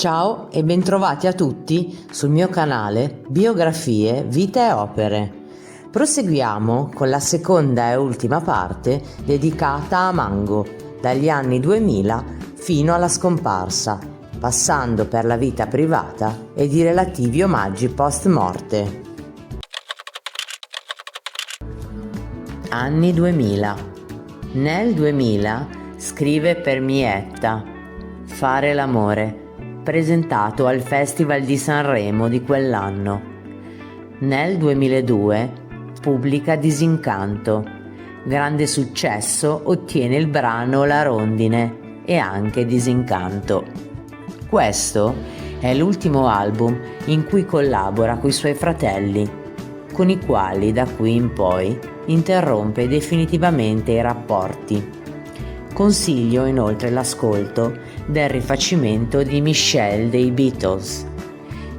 Ciao e bentrovati a tutti sul mio canale Biografie, Vite e Opere. Proseguiamo con la seconda e ultima parte dedicata a Mango, dagli anni 2000 fino alla scomparsa, passando per la vita privata ed i relativi omaggi post morte. Anni 2000. Nel 2000 scrive per Mietta Fare l'amore, presentato al Festival di Sanremo di quell'anno. Nel 2002 pubblica Disincanto. Grande successo ottiene il brano La rondine e anche Disincanto. Questo è l'ultimo album in cui collabora coi suoi fratelli, con i quali da qui in poi interrompe definitivamente i rapporti. Consiglio inoltre l'ascolto del rifacimento di Michelle dei Beatles.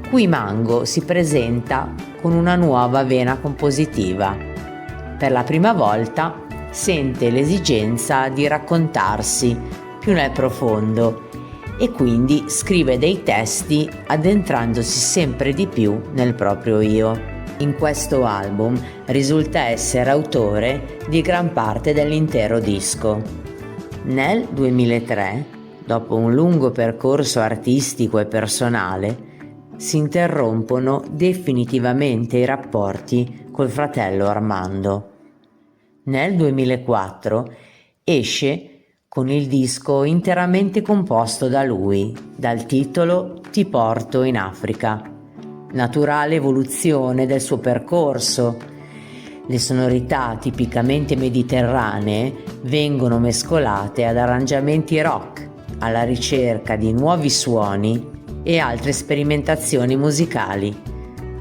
Qui Mango si presenta con una nuova vena compositiva. Per la prima volta sente l'esigenza di raccontarsi più nel profondo e quindi scrive dei testi addentrandosi sempre di più nel proprio io. In questo album risulta essere autore di gran parte dell'intero disco. Nel 2003, dopo un lungo percorso artistico e personale, si interrompono definitivamente i rapporti col fratello Armando. Nel 2004 esce con il disco interamente composto da lui, dal titolo Ti porto in Africa. Naturale evoluzione del suo percorso. Le sonorità tipicamente mediterranee vengono mescolate ad arrangiamenti rock, alla ricerca di nuovi suoni e altre sperimentazioni musicali.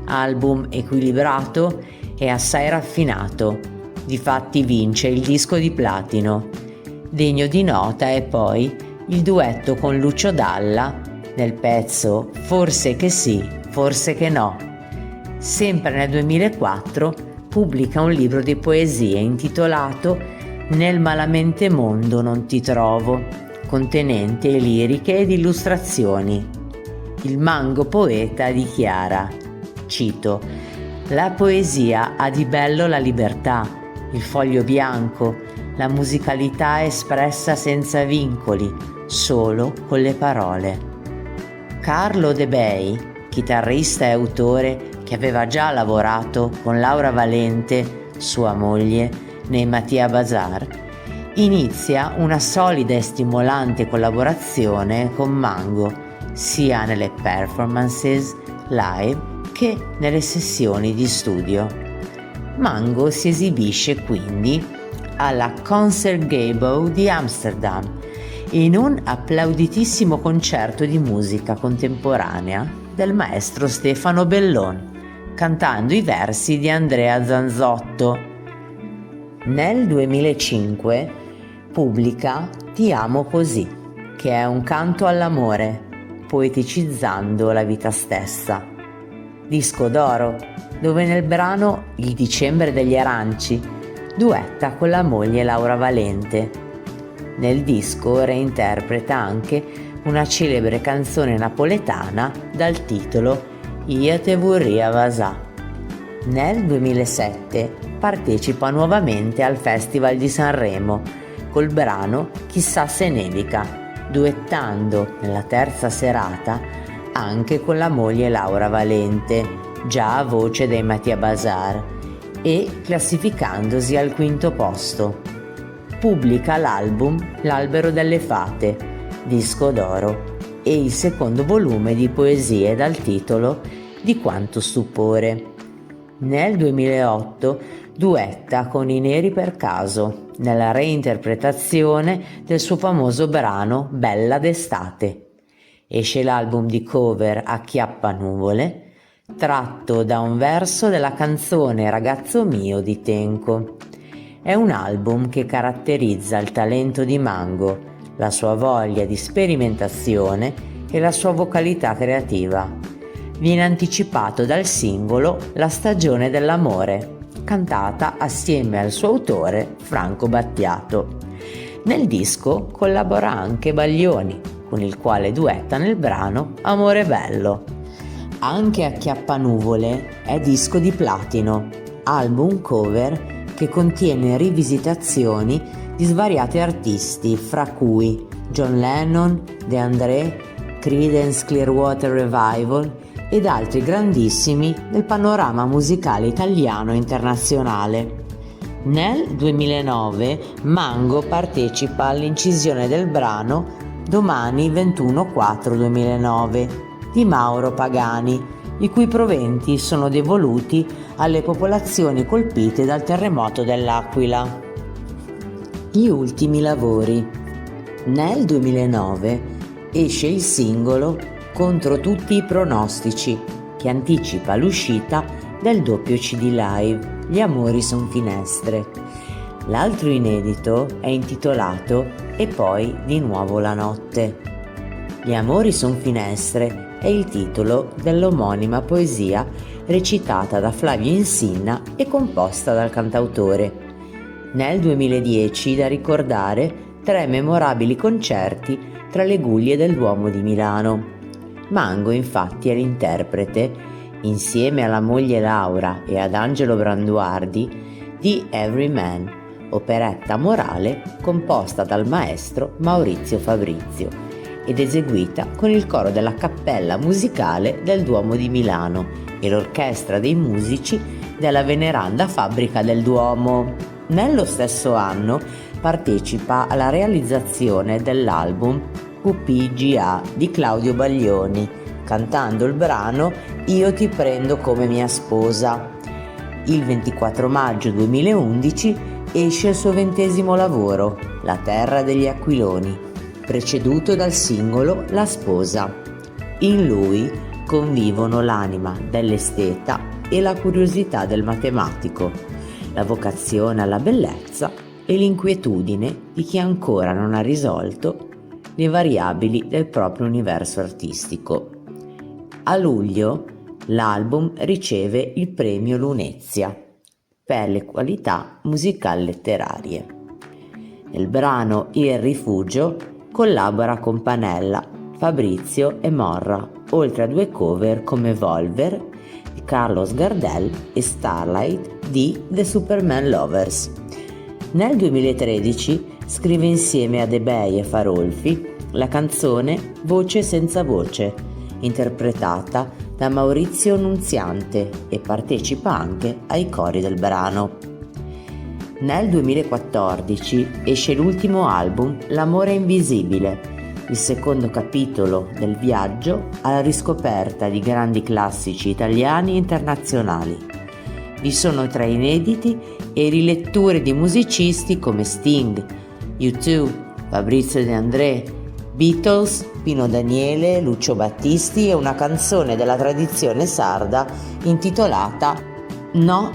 Album equilibrato e assai raffinato, difatti vince il disco di platino. Degno di nota è poi il duetto con Lucio Dalla nel pezzo Forse che sì, forse che no. Sempre nel 2004 pubblica un libro di poesie intitolato Nel malamente mondo non ti trovo, contenente liriche ed illustrazioni. Il Mango poeta dichiara, cito, «La poesia ha di bello la libertà, il foglio bianco, la musicalità espressa senza vincoli, solo con le parole». Carlo De Bei, chitarrista e autore che aveva già lavorato con Laura Valente, sua moglie, nei Mattia Bazar, inizia una solida e stimolante collaborazione con Mango, sia nelle performances live che nelle sessioni di studio. Mango si esibisce quindi alla Concertgebouw di Amsterdam in un applauditissimo concerto di musica contemporanea del maestro Stefano Bellon, cantando i versi di Andrea Zanzotto. Nel 2005 pubblica Ti amo così, che è un canto all'amore, poeticizzando la vita stessa. Disco d'oro, dove nel brano Il dicembre degli aranci duetta con la moglie Laura Valente. Nel disco reinterpreta anche una celebre canzone napoletana dal titolo Io te vorria vasà. Nel 2007 partecipa nuovamente al Festival di Sanremo col brano Chissà se nevica, duettando nella terza serata anche con la moglie Laura Valente, già a voce dei Mattia Bazar, e classificandosi al quinto posto. Pubblica l'album L'albero delle fate, disco d'oro, e il secondo volume di poesie dal titolo Di quanto stupore. Nel 2008 duetta con i Neri per caso nella reinterpretazione del suo famoso brano Bella d'estate. Esce l'album di cover Acchiappa nuvole, tratto da un verso della canzone Ragazzo mio di Tenco. È un album che caratterizza il talento di Mango, la sua voglia di sperimentazione e la sua vocalità creativa. Viene anticipato dal singolo La stagione dell'amore, cantata assieme al suo autore Franco Battiato. Nel disco collabora anche Baglioni, con il quale duetta nel brano Amore bello. Anche Acchiappanuvole è disco di platino, album cover che contiene rivisitazioni di svariati artisti, fra cui John Lennon, De André, Creedence Clearwater Revival ed altri grandissimi del panorama musicale italiano e internazionale. Nel 2009 Mango partecipa all'incisione del brano Domani 21/4/2009 di Mauro Pagani, i cui proventi sono devoluti alle popolazioni colpite dal terremoto dell'Aquila. Gli ultimi lavori. Nel 2009 esce il singolo Contro tutti i pronostici, che anticipa l'uscita del doppio CD live Gli amori son finestre. L'altro inedito è intitolato E poi di nuovo la notte. Gli amori son finestre è il titolo dell'omonima poesia recitata da Flavio Insinna e composta dal cantautore. Nel 2010 da ricordare 3 memorabili concerti tra le guglie del Duomo di Milano. Mango infatti è l'interprete, insieme alla moglie Laura e ad Angelo Branduardi, di Every Man, operetta morale composta dal maestro Maurizio Fabrizio ed eseguita con il coro della Cappella Musicale del Duomo di Milano e l'orchestra dei musici della veneranda Fabbrica del Duomo. Nello stesso anno partecipa alla realizzazione dell'album UPGA di Claudio Baglioni, cantando il brano Io ti prendo come mia sposa. Il 24 maggio 2011 esce il suo 20° lavoro, La terra degli aquiloni, preceduto dal singolo La sposa. In lui convivono l'anima dell'esteta e la curiosità del matematico, la vocazione alla bellezza e l'inquietudine di chi ancora non ha risolto le variabili del proprio universo artistico. A luglio l'album riceve il premio Lunezia per le qualità musical-letterarie. Nel brano Il rifugio collabora con Panella, Fabrizio e Morra, oltre a 2 cover come Volver di Carlos Gardel e Starlight di The Superman Lovers. Nel 2013 scrive insieme a De Bei e Farolfi la canzone Voce senza voce, interpretata da Maurizio Nunziante, e partecipa anche ai cori del brano. Nel 2014 esce l'ultimo album L'amore invisibile, il secondo capitolo del viaggio alla riscoperta di grandi classici italiani e internazionali. Vi sono 3 inediti e riletture di musicisti come Sting, U2, Fabrizio De André, Beatles, Pino Daniele, Lucio Battisti e una canzone della tradizione sarda intitolata No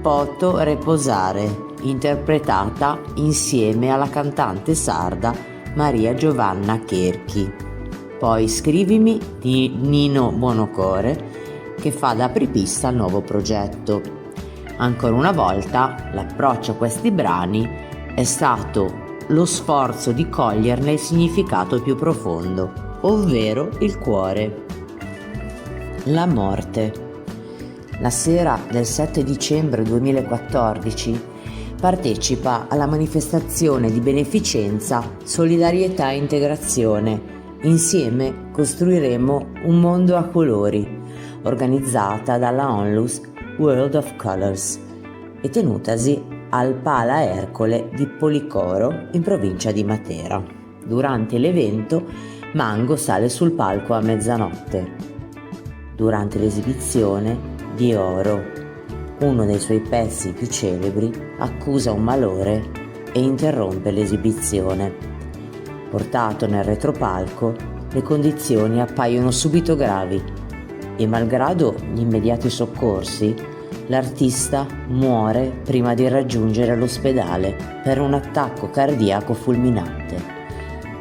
poto reposare, interpretata insieme alla cantante sarda Maria Giovanna Cherchi. Poi Scrivimi di Nino Buonocore, che fa da apripista al nuovo progetto. Ancora una volta l'approccio a questi brani è stato lo sforzo di coglierne il significato più profondo, ovvero il cuore. La morte. La sera del 7 dicembre 2014 partecipa alla manifestazione di beneficenza Solidarietà e Integrazione. Insieme costruiremo un mondo a colori, organizzata dalla Onlus World of Colors e tenutasi al Pala Ercole di Policoro in provincia di Matera. Durante l'evento Mango sale sul palco a mezzanotte. Durante l'esibizione Di Oro, uno dei suoi pezzi più celebri, accusa un malore e interrompe l'esibizione. Portato nel retropalco, le condizioni appaiono subito gravi e, malgrado gli immediati soccorsi, l'artista muore prima di raggiungere l'ospedale per un attacco cardiaco fulminante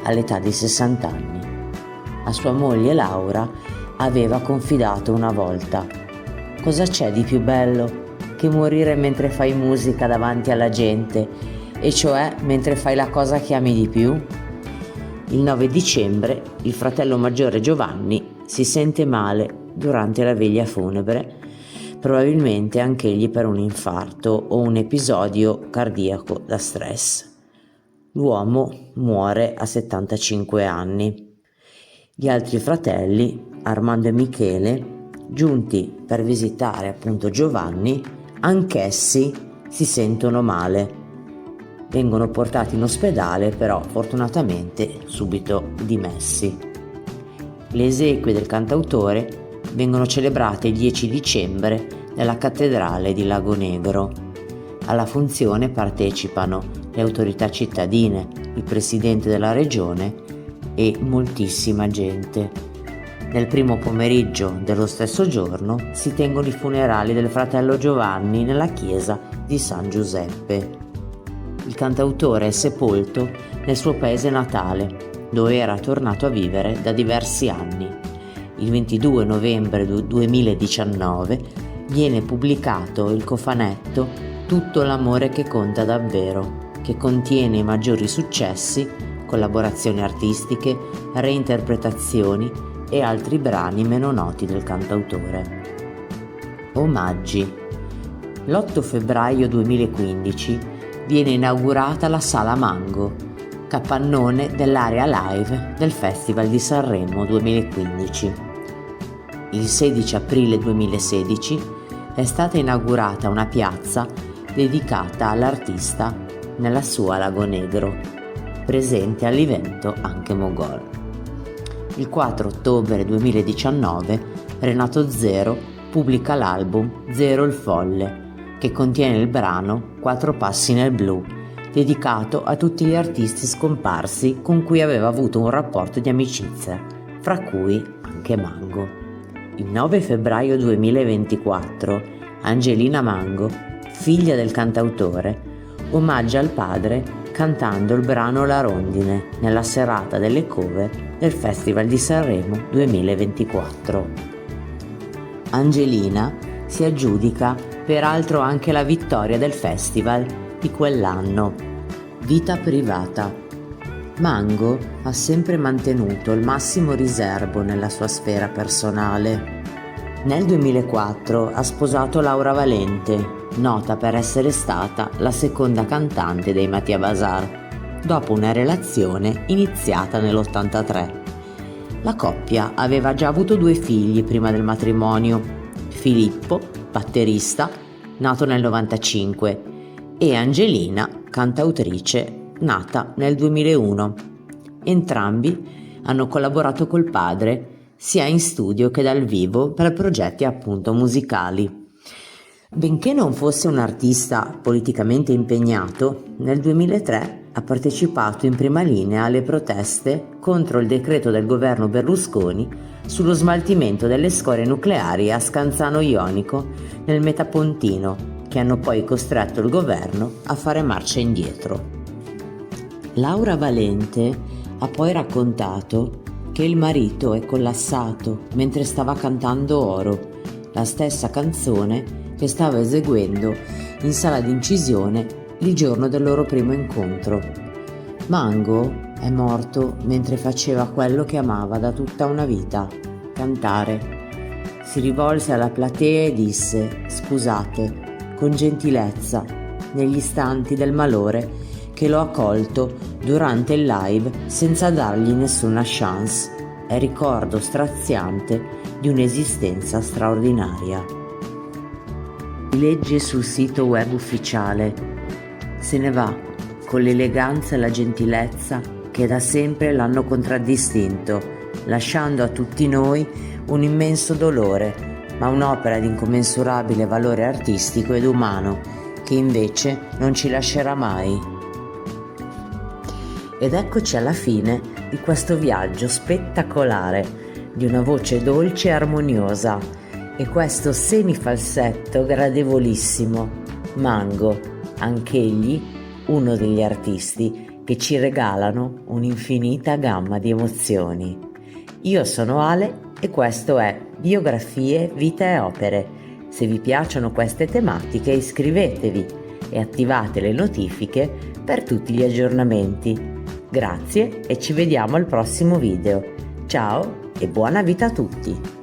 all'età di 60 anni. A sua moglie Laura aveva confidato una volta: cosa c'è di più bello che morire mentre fai musica davanti alla gente, e cioè mentre fai la cosa che ami di più? Il 9 dicembre il fratello maggiore Giovanni si sente male durante la veglia funebre, probabilmente anch'egli per un infarto o un episodio cardiaco da stress. L'uomo muore a 75 anni. Gli altri fratelli, Armando e Michele, giunti per visitare appunto Giovanni, anch'essi si sentono male. Vengono portati in ospedale, però fortunatamente subito dimessi. Le esequie del cantautore vengono celebrate il 10 dicembre nella cattedrale di Lago Negro. Alla funzione partecipano le autorità cittadine, il presidente della regione e moltissima gente. Nel primo pomeriggio dello stesso giorno si tengono i funerali del fratello Giovanni nella chiesa di San Giuseppe. Il cantautore è sepolto nel suo paese natale, dove era tornato a vivere da diversi anni. Il 22 novembre 2019 viene pubblicato il cofanetto Tutto l'amore che conta davvero, che contiene i maggiori successi, collaborazioni artistiche, reinterpretazioni e altri brani meno noti del cantautore. Omaggi. L'8 febbraio 2015 viene inaugurata la Sala Mango, capannone dell'area live del Festival di Sanremo 2015. Il 16 aprile 2016 è stata inaugurata una piazza dedicata all'artista nella sua Lago Negro, presente all'evento anche Mogol. Il 4 ottobre 2019 Renato Zero pubblica l'album Zero il Folle, che contiene il brano Quattro passi nel blu, dedicato a tutti gli artisti scomparsi con cui aveva avuto un rapporto di amicizia, fra cui anche Mango. Il 9 febbraio 2024 Angelina Mango, figlia del cantautore, omaggia al padre cantando il brano La Rondine nella serata delle cover del Festival di Sanremo 2024. Angelina si aggiudica peraltro anche la vittoria del festival di quell'anno. Vita privata. Mango ha sempre mantenuto il massimo riserbo nella sua sfera personale. Nel 2004 ha sposato Laura Valente, nota per essere stata la seconda cantante dei Matia Bazar, dopo una relazione iniziata nell'83. La coppia aveva già avuto 2 figli prima del matrimonio, Filippo, batterista, nato nel 95, e Angelina, cantautrice, nata nel 2001. Entrambi hanno collaborato col padre sia in studio che dal vivo per progetti appunto musicali. Benché non fosse un artista politicamente impegnato, nel 2003 ha partecipato in prima linea alle proteste contro il decreto del governo Berlusconi sullo smaltimento delle scorie nucleari a Scanzano Jonico nel Metapontino, che hanno poi costretto il governo a fare marcia indietro. Laura Valente ha poi raccontato che il marito è collassato mentre stava cantando Oro, la stessa canzone che stava eseguendo in sala d'incisione il giorno del loro primo incontro. Mango è morto mentre faceva quello che amava da tutta una vita, cantare. Si rivolse alla platea e disse «Scusate», con gentilezza, negli istanti del malore che l'ho accolto durante il live senza dargli nessuna chance. È ricordo straziante di un'esistenza straordinaria. Legge sul sito web ufficiale. Se ne va con l'eleganza e la gentilezza che da sempre l'hanno contraddistinto, lasciando a tutti noi un immenso dolore, ma un'opera di incommensurabile valore artistico ed umano che invece non ci lascerà mai. Ed eccoci alla fine di questo viaggio spettacolare di una voce dolce e armoniosa e questo semifalsetto gradevolissimo. Mango, anch'egli uno degli artisti che ci regalano un'infinita gamma di emozioni. Io sono Ale e questo è Biografie, Vita e Opere. Se vi piacciono queste tematiche iscrivetevi e attivate le notifiche per tutti gli aggiornamenti. Grazie e ci vediamo al prossimo video. Ciao e buona vita a tutti!